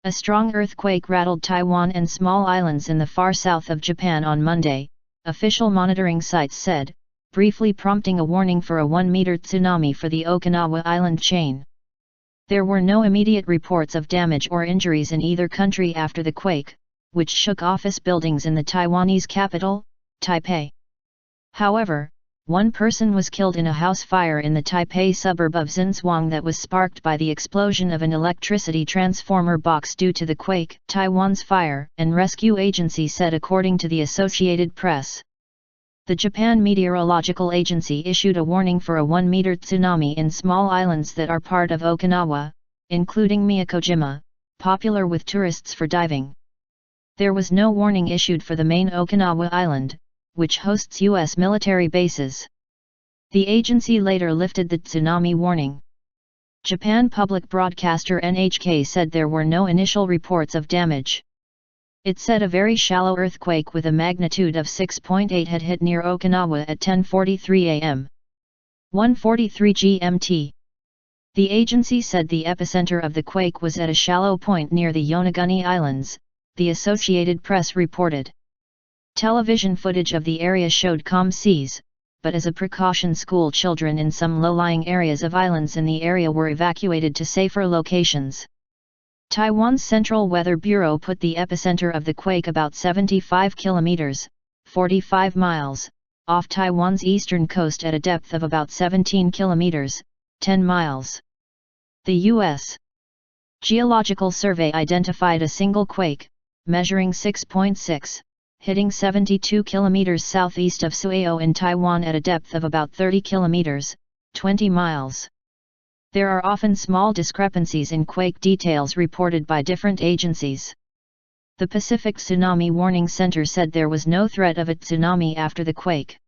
A strong earthquake rattled Taiwan and small islands in the far south of Japan on Monday, official monitoring sites said, briefly prompting a warning for a 1-meter tsunami for the Okinawa island chain. There were no immediate reports of damage or injuries in either country after the quake, which shook office buildings in the Taiwanese capital, Taipei. However, one person was killed in a house fire in the Taipei suburb of Xinzhuang that was sparked by the explosion of an electricity transformer box due to the quake, Taiwan's Fire and Rescue Agency said according to the Associated Press. The Japan Meteorological Agency issued a warning for a 1-meter tsunami in small islands that are part of Okinawa, including Miyakojima, popular with tourists for diving. There was no warning issued for the main Okinawa island, which hosts U.S. military bases. The agency later lifted the tsunami warning. Japan public broadcaster NHK said there were no initial reports of damage. It said a very shallow earthquake with a magnitude of 6.8 had hit near Okinawa at 10:43 am. 1:43 GMT. The agency said the epicenter of the quake was at a shallow point near the Yonaguni Islands, the Associated Press reported. Television footage of the area showed calm seas, but as a precaution school children in some low-lying areas of islands in the area were evacuated to safer locations. Taiwan's Central Weather Bureau put the epicenter of the quake about 75 kilometers, 45 miles, off Taiwan's eastern coast at a depth of about 17 kilometers, 10 miles. The U.S. Geological Survey identified a single quake, measuring 6.6, hitting 72 kilometers southeast of Sueo in Taiwan at a depth of about 30 kilometers, 20 miles. There are often small discrepancies in quake details reported by different agencies. The Pacific Tsunami Warning Center said there was no threat of a tsunami after the quake.